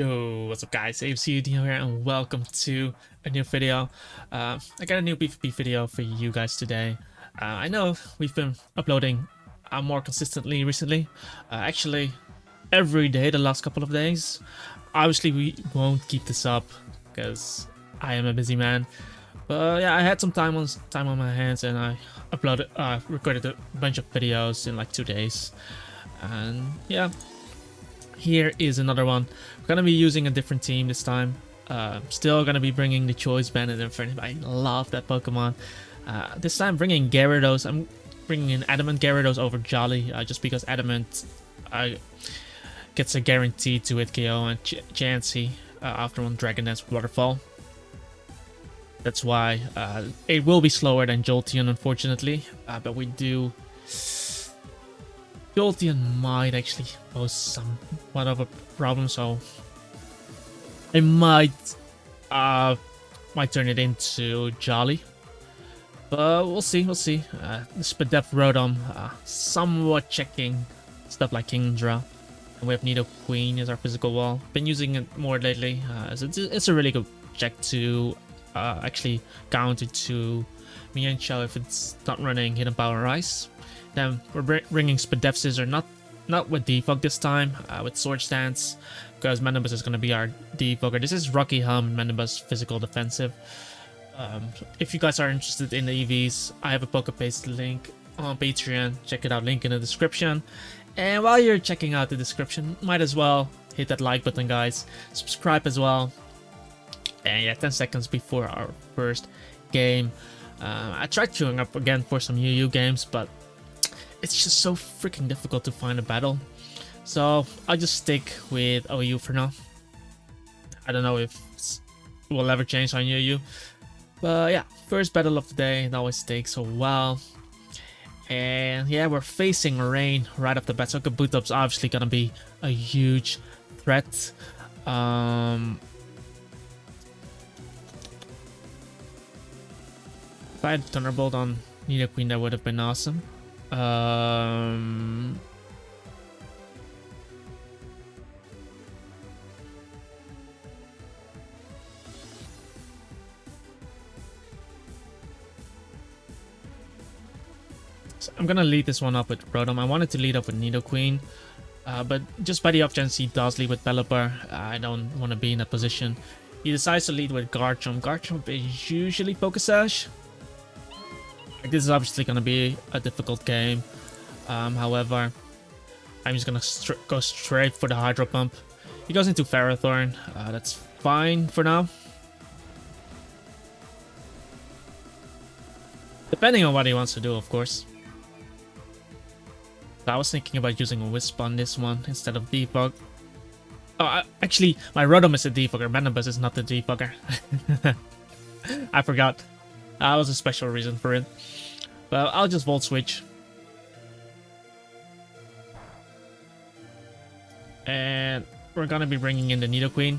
Yo, what's up guys, AFC here and welcome to a new video. I got a new PvP video for you guys today. I know we've been uploading more consistently recently, actually every day the last couple of days. Obviously we won't keep this up because I am a busy man, but yeah, I had some time on my hands and I recorded a bunch of videos in like 2 days, and yeah. Here is another one. We're gonna be using a different team this time. Still gonna be bringing the Choice Bandit in front. I love that Pokemon. This time bringing Gyarados. I'm bringing in Adamant Gyarados over Jolly, just because Adamant gets a guarantee to hit KO and Chansey after one Dragon Dance Waterfall. That's why it will be slower than Jolteon, unfortunately. But we do. Jolteon might actually pose somewhat of a problem, so I might turn it into Jolly, but we'll see. The Spadef Rotom, somewhat checking stuff like Kingdra, and we have Nidoqueen as our physical wall. Been using it more lately, as it's a really good check to actually counter to Mienshao if it's not running Hidden Power Ice. Then we're bringing Spadef Scissor, not with Defog this time, with Sword Stance, because Manibus is going to be our Defogger. This is Rocky Helm, Manibus physical defensive. If you guys are interested in the EVs, I have a Pokepaste link on Patreon. Check it out, link in the description. And while you're checking out the description, might as well hit that like button, guys. Subscribe as well. And yeah, 10 seconds before our first game. I tried queuing up again for some UU games, but it's just so freaking difficult to find a battle, so I'll just stick with OU for now. I don't know if it will ever change on UU, but yeah, first battle of the day. It always takes a while, and yeah, we're facing rain right off the bat, so Kabutop's obviously gonna be a huge threat. If I had Thunderbolt on Nidoqueen, that would have been awesome. So I'm gonna lead this one up with Rotom. I wanted to lead up with Nidoqueen, but just by the off chance he does lead with Pelipper, I don't want to be in that position. He decides to lead with Garchomp. Garchomp is usually Focus Sash. This is obviously going to be a difficult game. However, I'm just going to go straight for the Hydro Pump. He goes into Ferrothorn. That's fine for now. Depending on what he wants to do, of course. I was thinking about using a Wisp on this one instead of Defog. Oh, actually, my Rotom is a Defogger. Manibus is not the Defogger. I forgot. That was a special reason for it. But I'll just Volt Switch. And we're gonna be bringing in the Nidoqueen.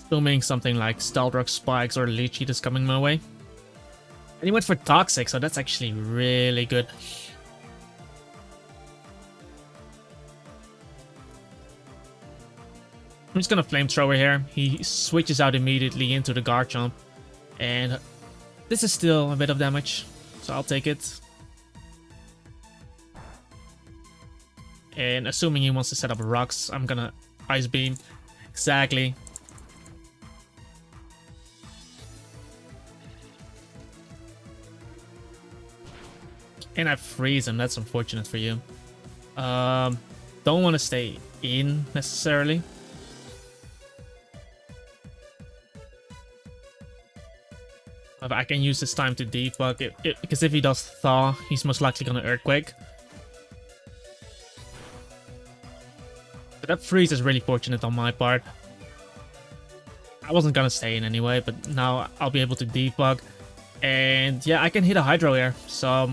Assuming something like Stealth Rock Spikes or Leech Seed is coming my way. And he went for Toxic, so that's actually really good. I'm just gonna Flamethrower here. He switches out immediately into the Garchomp. And this is still a bit of damage, so I'll take it. And assuming he wants to set up rocks, I'm gonna Ice Beam. Exactly. And I freeze him. That's unfortunate for you. Don't want to stay in necessarily. I can use this time to defog it, because if he does Thaw, he's most likely gonna Earthquake. But that freeze is really fortunate on my part. I wasn't gonna stay in anyway, but now I'll be able to defog. And yeah, I can hit a Hydro here, so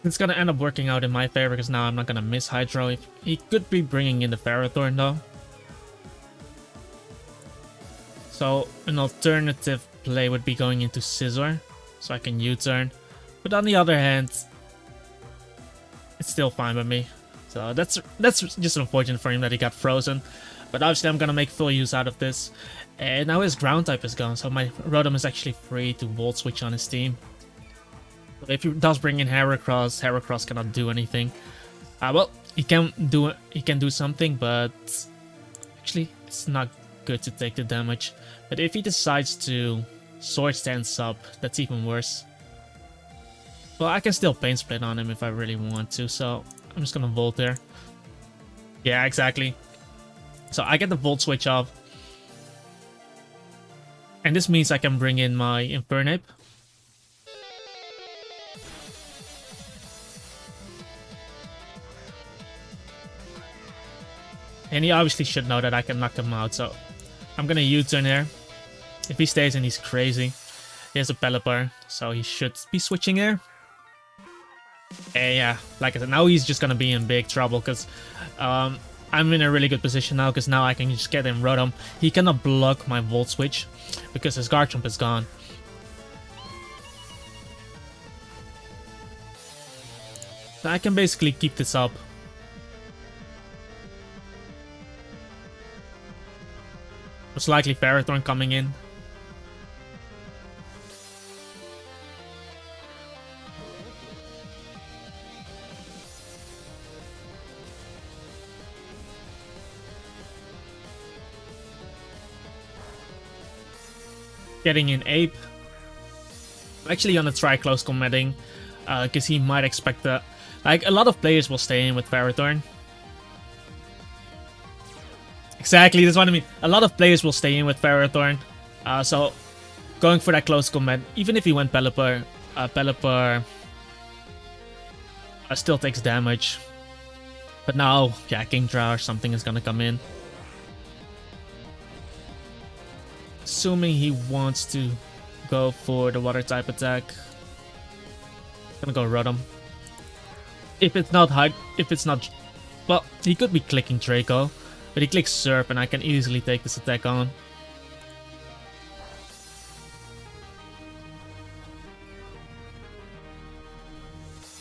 it's gonna end up working out in my favor, because now I'm not gonna miss Hydro. He could be bringing in the Ferrothorn though. So an alternative play would be going into Scizor, so I can U-turn. But on the other hand, it's still fine with me. So that's just unfortunate for him that he got frozen. But obviously I'm gonna make full use out of this. And now his ground type is gone, so my Rotom is actually free to Volt Switch on his team. So if he does bring in Heracross cannot do anything. Well, he can do something, but actually it's not good to take the damage. But if he decides to Sword Stance up, that's even worse. Well, I can still Pain Split on him if I really want to, so I'm just gonna Volt there. Yeah, exactly. So I get the Volt Switch off. And this means I can bring in my Infernape. And he obviously should know that I can knock him out, so I'm gonna U-turn there. If he stays in, he's crazy. He has a Pelipper, so he should be switching here. And yeah, like I said, now he's just gonna be in big trouble, because I'm in a really good position now, because now I can just get him Rotom. He cannot block my Volt Switch, because his Garchomp is gone. So I can basically keep this up. Most likely Ferrothorn coming in. Getting in Ape. I'm actually gonna try close combating, because he might expect that. Like, a lot of players will stay in with Ferrothorn. Exactly, that's what I mean. A lot of players will stay in with Ferrothorn. So, going for that close combat, even if he went Pelipper, Pelipper still takes damage. But now, yeah, Kingdra or something is gonna come in. Assuming he wants to go for the water type attack. Gonna go Rotom. If it's not hard, well, he could be clicking Draco, but he clicks Surf and I can easily take this attack on.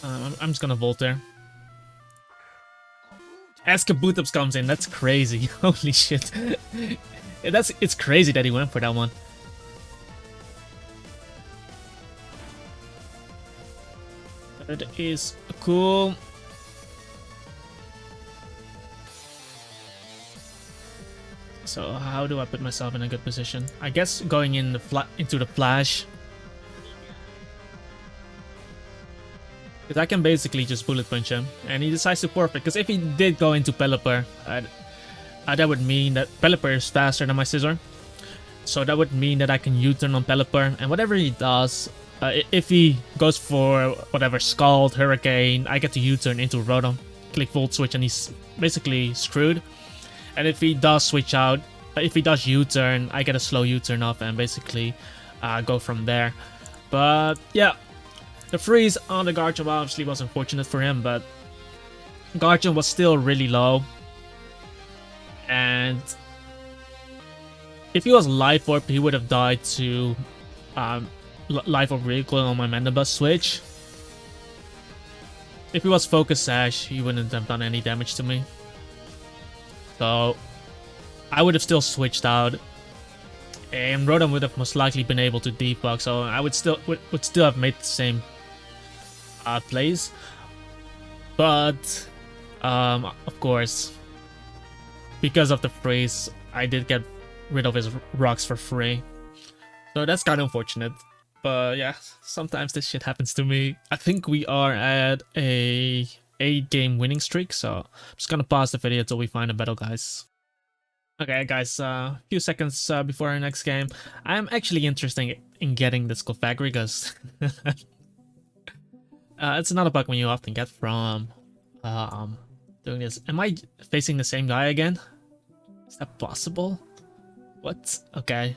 I'm just gonna Volt there. As Kabutops comes in, that's crazy. Holy shit. It's crazy that he went for that one. That is cool. So how do I put myself in a good position? I guess going in into the Flash. Because I can basically just Bullet Punch him. And he decides to forfeit. Because if he did go into Pelipper, that would mean that Pelipper is faster than my Scizor. So that would mean that I can U-turn on Pelipper. And whatever he does, if he goes for whatever, Scald, Hurricane, I get to U-turn into Rotom. Click Volt Switch and he's basically screwed. And if he does switch out, if he does U-turn, I get a slow U-turn off and basically go from there. But yeah, the freeze on the Garchomp obviously was unfortunate for him, but Garchomp was still really low. And if he was Life Orb, he would have died to Life Orb Recoil on my Mandibuzz switch. If he was Focus Sash, he wouldn't have done any damage to me. So I would have still switched out, and Rotom would have most likely been able to debug. So I would still have made the same plays. But of course, because of the freeze, I did get rid of his rocks for free. So that's kind of unfortunate. But yeah, sometimes this shit happens to me. I think we are at a 8-game winning streak, so I'm just gonna pause the video until we find a battle, guys. Okay, guys, a few seconds before our next game. I'm actually interested in getting this Clefairy because it's not a Pokemon you often get from doing this. Am I facing the same guy again? Is that possible? What? Okay.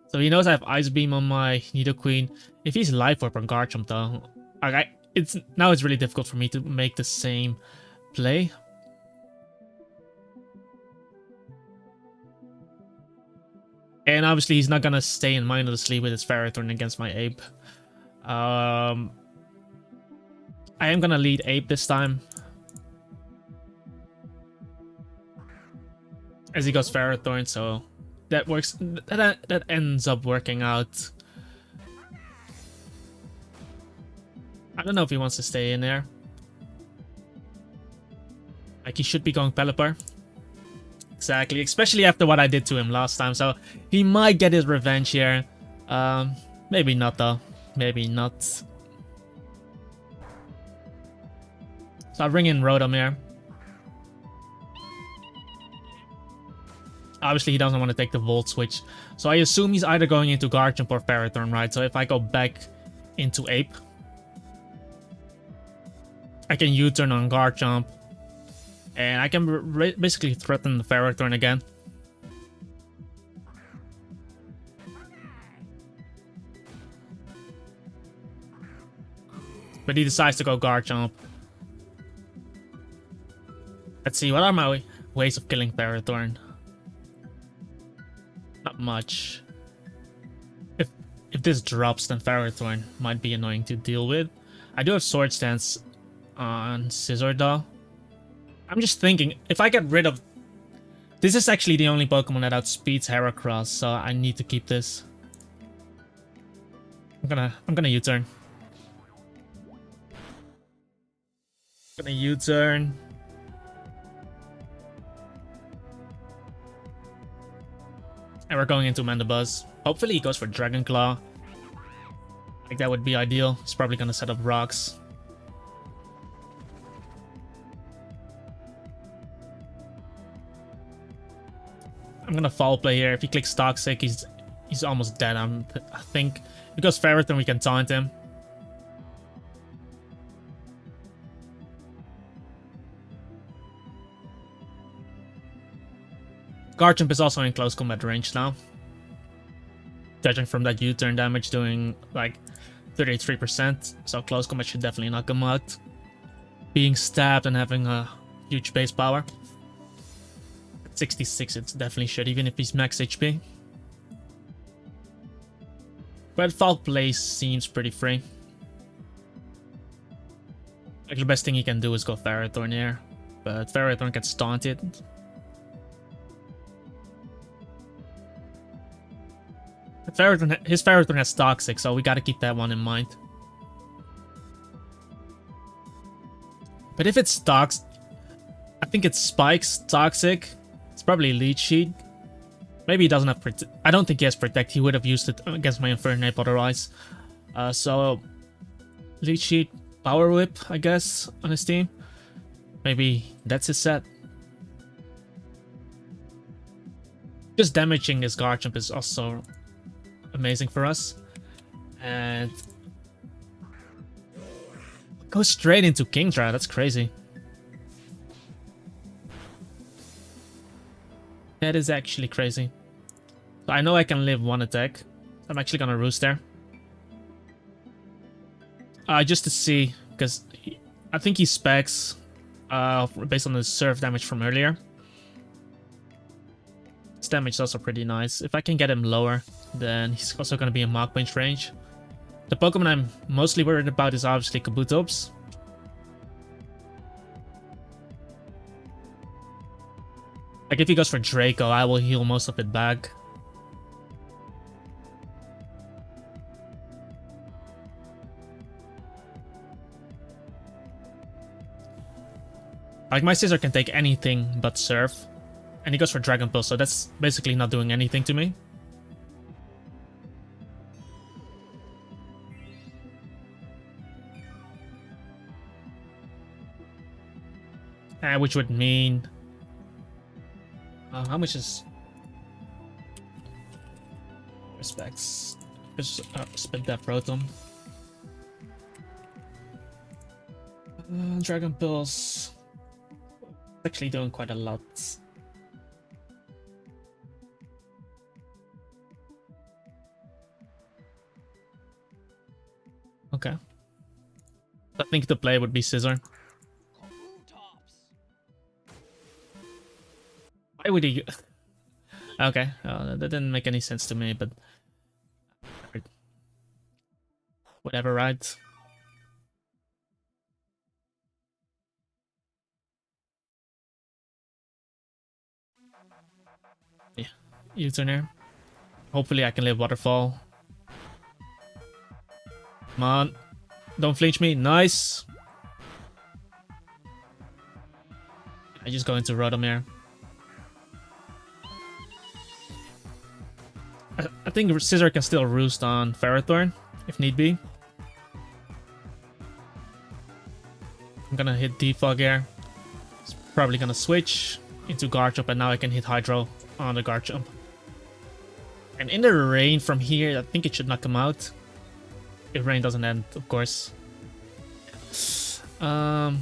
So he knows I have Ice Beam on my Nidoqueen. If he's Life Orb on Garchomp though, okay, it's really difficult for me to make the same play. And obviously he's not gonna stay in mindlessly with his Ferrothorn against my Ape. I am gonna lead Ape this time. as he goes Ferrothorn, so that works. That ends up working out. I don't know if he wants to stay in there. Like, he should be going Pelipper. Exactly, especially after what I did to him last time. So he might get his revenge here. Maybe not though. Maybe not. So I'll bring in Rotom here. Obviously, he doesn't want to take the Volt Switch. So I assume he's either going into Garchomp or Ferrothorn, right? So if I go back into Ape, I can U-turn on Garchomp. And I can basically threaten the Ferrothorn again. But he decides to go Garchomp. Let's see, what are my ways of killing Ferrothorn? Not much. If this drops, then Ferrothorn might be annoying to deal with. I do have Sword Stance on Scizor though. I'm just thinking, if I get rid of... This is actually the only Pokemon that outspeeds Heracross, so I need to keep this. I'm gonna U-turn. Gonna U-turn. And we're going into Mandibuzz. Hopefully he goes for Dragon Claw. Like, that would be ideal. He's probably gonna set up rocks. I'm gonna foul play here. If he clicks Toxic, he's almost dead. I think if he goes Ferret, then we can taunt him. Garchomp is also in close combat range now. Judging from that U-turn damage doing like 33%, so close combat should definitely knock him out. Being stabbed and having a huge base power. At 66 it definitely should, even if he's max HP. But foul play seems pretty free. Like, the best thing he can do is go Ferrothorn here, but Ferrothorn gets taunted. His Ferrothorn has Toxic, so we gotta keep that one in mind. But if it's Toxic, I think it's Spikes, Toxic. It's probably Leech Seed. Maybe he doesn't have Protect. I don't think he has Protect. He would have used it against my Infernape otherwise. So Leech Seed, Power Whip, I guess, on his team. Maybe that's his set. Just damaging his Garchomp is also amazing for us. And go straight into Kingdra. That's crazy. That is actually crazy. So I know I can live one attack. I'm actually gonna Roost there. Just to see, because I think he specs based on the surf damage from earlier. His damage is also pretty nice. If I can get him lower, then he's also going to be in Mach Punch range. The Pokemon I'm mostly worried about is obviously Kabutops. Like, if he goes for Draco, I will heal most of it back. Like, my Scizor can take anything but Surf. And he goes for Dragon Pulse, so that's basically not doing anything to me. Which would mean... how much is... Respects... Spit that Rotom. Dragon Pulse... Actually doing quite a lot. Okay. I think the play would be Scizor. Why would he... Okay, that didn't make any sense to me, but... Whatever, right? U-turn here. Hopefully I can live waterfall. Come on. Don't flinch me. Nice. I just go into Rotom here. I think Scissor can still roost on Ferrothorn, if need be. I'm gonna hit Defog here. It's probably gonna switch into Garchomp, and now I can hit Hydro on the Garchomp. And in the rain from here, I think it should knock him out. If rain doesn't end, of course. Gonna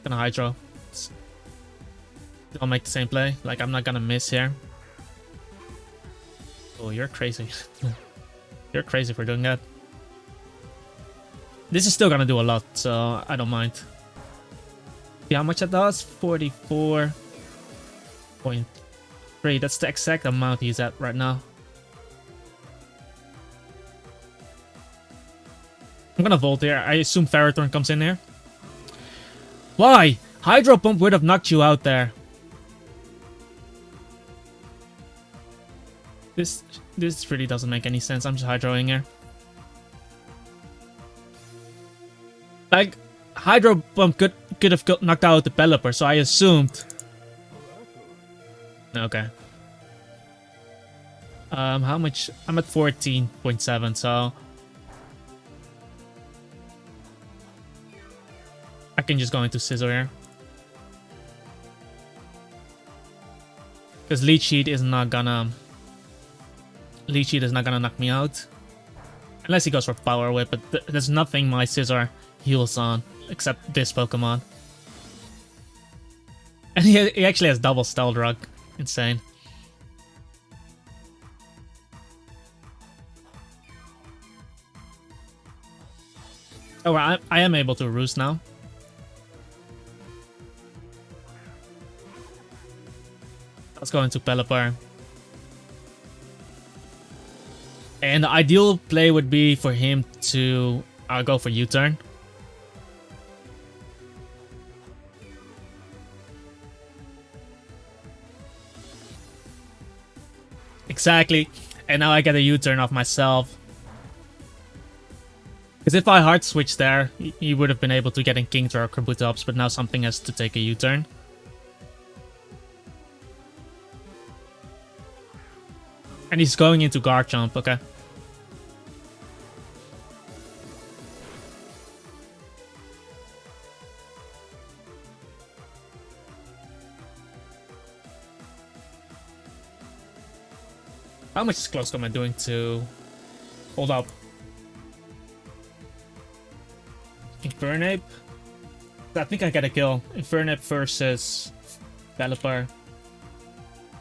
Hydro. I'll make the same play. Like, I'm not gonna miss here. Oh, you're crazy. You're crazy for doing that. This is still gonna do a lot, so I don't mind. See how much that does? 44.3. That's the exact amount he's at right now. I'm gonna Volt here. I assume Ferrothorn comes in here. Why? Hydro Pump would have knocked you out there. This really doesn't make any sense. I'm just Hydroing here. Like, Hydro Pump could have knocked out the Pelipper, so I assumed. Okay. How much? I'm at 14.7, so I can just go into Scissor here. Because Leech Seed is not gonna knock me out. Unless he goes for Power Whip, but there's nothing my Scissor heals on except this Pokemon. And he actually has double Stealth Rock. Insane. Oh, I am able to roost now. Let's go into Pelipper. And the ideal play would be for him to go for U-turn. Exactly. And now I get a U-turn off myself. Because if I hard switch there, he would have been able to get in Kingdra or Kabutops, but now something has to take a U-turn. And he's going into Garchomp, okay. How much is Close Combat doing to hold up? Infernape? I think I get a kill. Infernape versus Pelipper.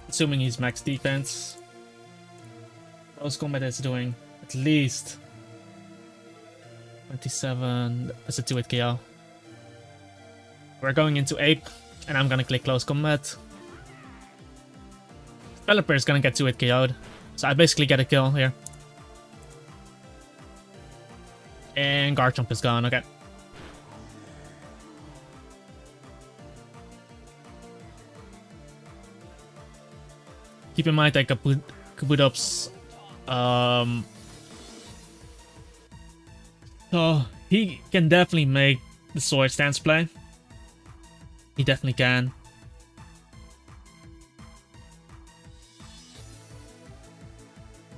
Assuming he's max defense. Close Combat is doing at least 27. That's a 2-hit KO. We're going into Ape, and I'm gonna click Close Combat. Pelipper is gonna get 2-hit KO'd. So I basically get a kill here. And Garchomp is gone, okay. Keep in mind that Kabutops, so he can definitely make the Sword Stance play. He definitely can.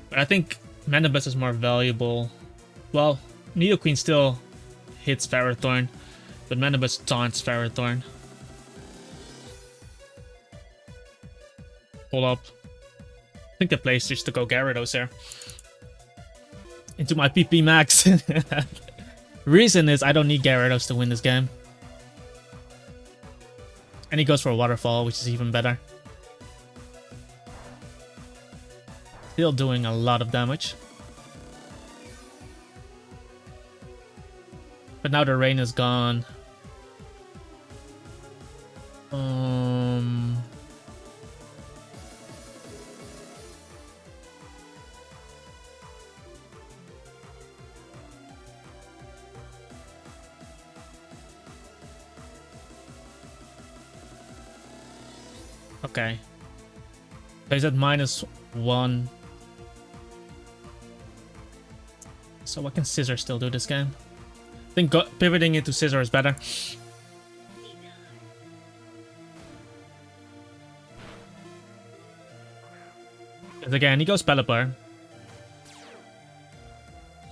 But I think Manabus is more valuable. Well, Nidoqueen still hits Ferrothorn, but Manabus taunts Ferrothorn. Hold up. I think the play is just to go Gyarados here. Into my PP max. Reason is I don't need Gyarados to win this game. And he goes for a Waterfall, which is even better. Still doing a lot of damage. But now the rain is gone. Okay. So he's at -1. So what can Scissor still do this game? I think pivoting into Scissor is better. Because again, he goes Pelipper.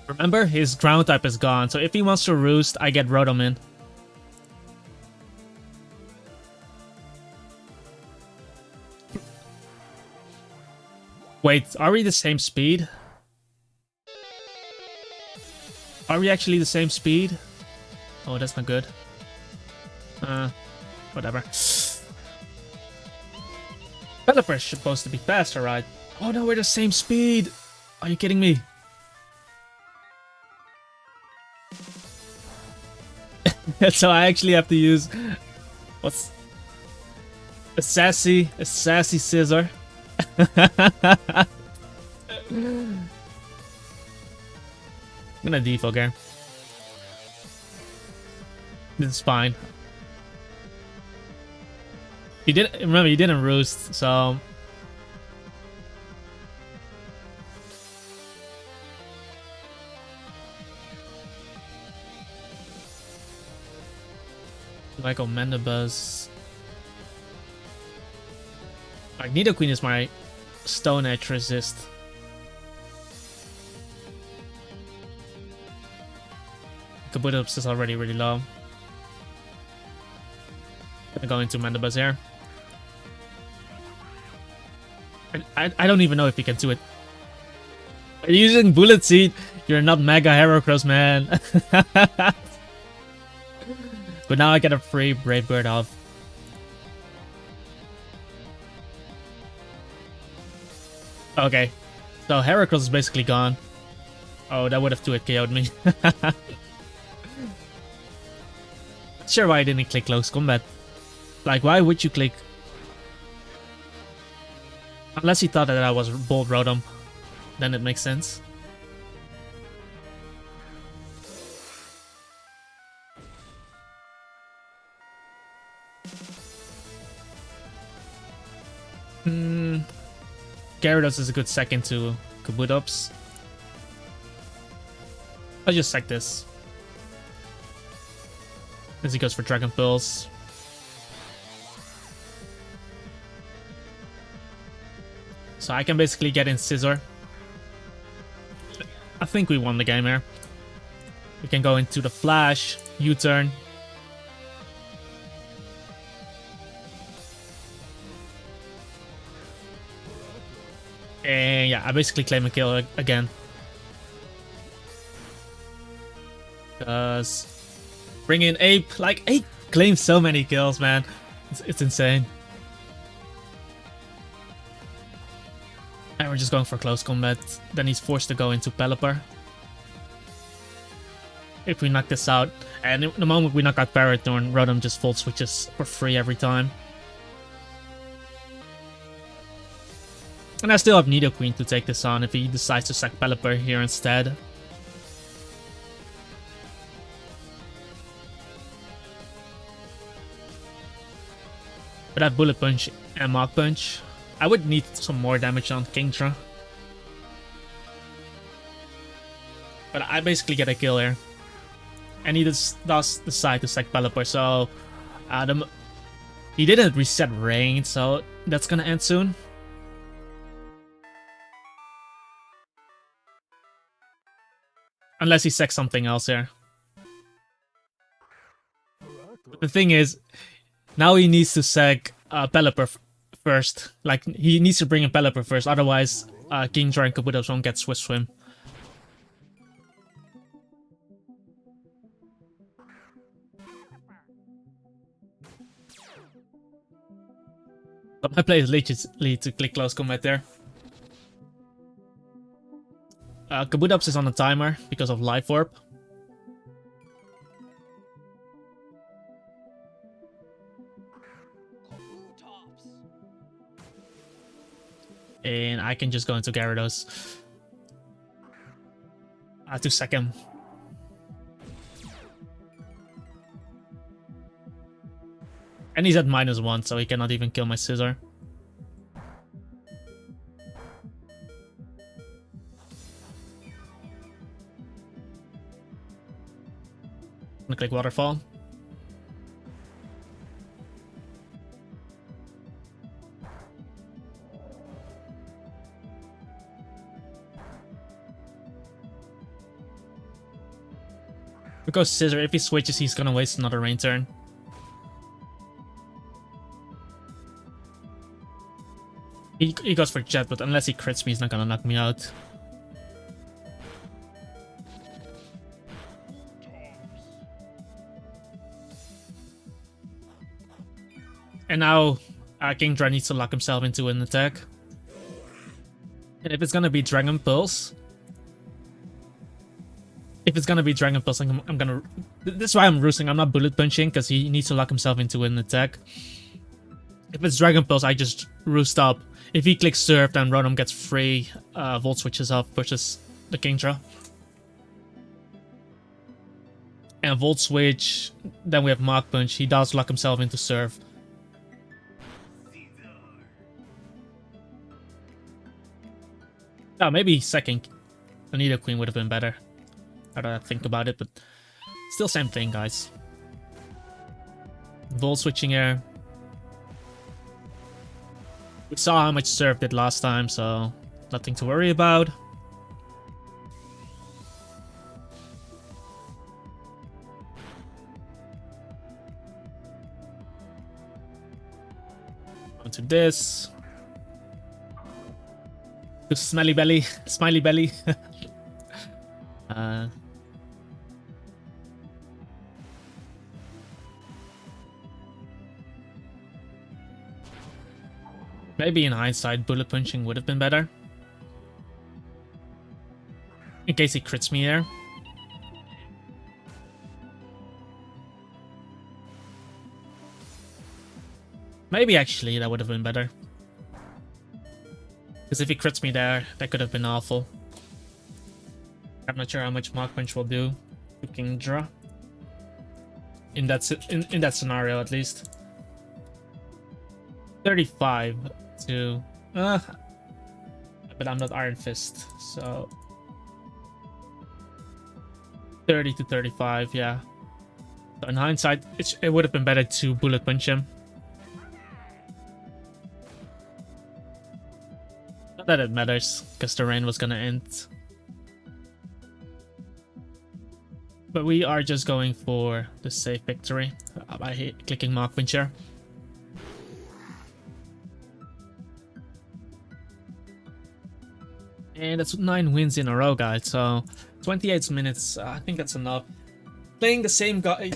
Remember, his ground type is gone, so if he wants to roost, I get Rotom in. Wait, are we the same speed? Are we actually the same speed? Oh, that's not good. Whatever. Pelipper is supposed to be faster, right? Oh no, we're the same speed! Are you kidding me? So I actually have to use... What's... A sassy scissor. I'm gonna default here. This is fine. Remember, you didn't roost, so... Like Mandibuzz. Nidoqueen is my Stone Edge resist. Kabutops is already really low. Gonna go into Mandibuzz here. I don't even know if he can do it. Are you using Bullet Seed? You're not Mega Heracross, man. But now I get a free Brave Bird off. Okay. So Heracross is basically gone. Oh, that would have 2-hit KO'd me. Not sure why I didn't click Close Combat. Like, why would you click? Unless he thought that I was Bolt Rotom. Then it makes sense. Gyarados is a good second to Kabutops. I'll just sack this. As he goes for Dragon Pulse. So I can basically get in Scissor. I think we won the game here. We can go into the Flash, U-turn. And yeah, I basically claim a kill again. Because bring in Ape. Like, Ape claims so many kills, man. It's insane. And we're just going for close combat. Then he's forced to go into Pelipper. If we knock this out. And the moment we knock out Parathorn, Rotom just Volt Switches for free every time. And I still have Nidoqueen to take this on if he decides to sack Pelipper here instead. But I have Bullet Punch and Mach Punch. I would need some more damage on Kingdra. But I basically get a kill here. And he does decide to sack Pelipper, so... he didn't reset Rain, so that's gonna end soon. Unless he sacks something else here. But the thing is, now he needs to sack Pelipper first. Like, he needs to bring in Pelipper first, otherwise Kingdra and Kabutops won't get Swift Swim. But my play is literally to click close combat there. Kabutops is on a timer because of Life Orb. And I can just go into Gyarados to sack him. And he's at -1, so he cannot even kill my Scizor. gonna click waterfall. Because Scissor, if he switches, he's gonna waste another rain turn. He goes for Jet, but unless he crits me, he's not gonna knock me out. And now Kingdra needs to lock himself into an attack. And if it's gonna be Dragon Pulse... If it's gonna be Dragon Pulse, I'm gonna... This is why I'm roosting. I'm not bullet punching, because he needs to lock himself into an attack. If it's Dragon Pulse, I just roost up. If he clicks Surf, then Rotom gets free. Volt switches off, pushes the Kingdra. And Volt switch, then we have Mach Punch. He does lock himself into Surf. Oh, maybe second Anita Queen would have been better. I don't think about it, but still same thing, guys. Volt switching here. We saw how much Surf did last time, so nothing to worry about. On to this. To Smelly Belly, Smiley Belly. Maybe in hindsight, bullet punching would have been better. In case he crits me there. Maybe actually that would have been better. Because if he crits me there, that could have been awful. I'm not sure how much Mach Punch will do to Kingdra. In that scenario, at least. 35 to... but I'm not Iron Fist, so... 30 to 35, yeah. So in hindsight, it would have been better to bullet punch him. Not that it matters, because the rain was gonna end. But we are just going for the safe victory by clicking Mach Punch here. And that's 9 wins in a row, guys. So 28 minutes, I think that's enough. Playing the same guy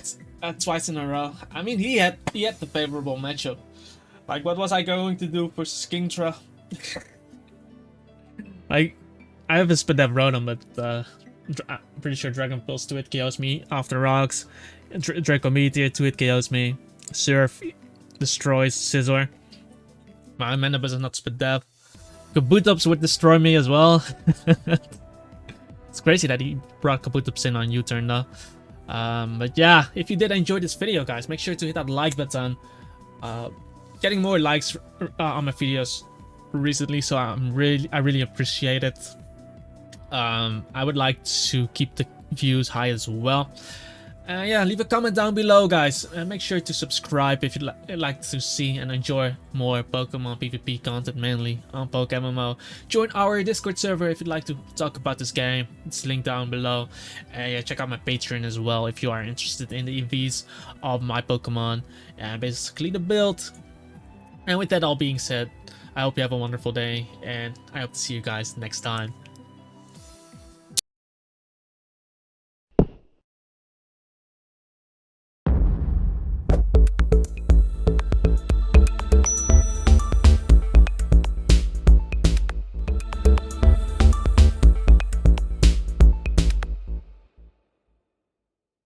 twice in a row. I mean, he had the favorable matchup. Like, what was I going to do for Kingdra? Like, I have a Spadef Rotom, but I'm pretty sure Dragon Pulse 2-hit KOs me after rocks. Draco Meteor 2-hit KOs me. Surf destroys Scizor. My Manabuzz is not Spadef. Kabutops would destroy me as well. It's crazy that he brought Kabutops in on U-turn though. But yeah, if you did enjoy this video, guys, make sure to hit that like button. Getting more likes on my videos recently, so I really appreciate it. I would like to keep the views high as well. Yeah, leave a comment down below, guys. Make sure to subscribe if you'd like to see and enjoy more Pokemon PvP content, mainly on PokeMMO. Join our Discord server if you'd like to talk about this game. It's linked down below. Yeah, check out my Patreon as well if you are interested in the EVs of my Pokemon and basically the build. And with that all being said, I hope you have a wonderful day, and I hope to see you guys next time.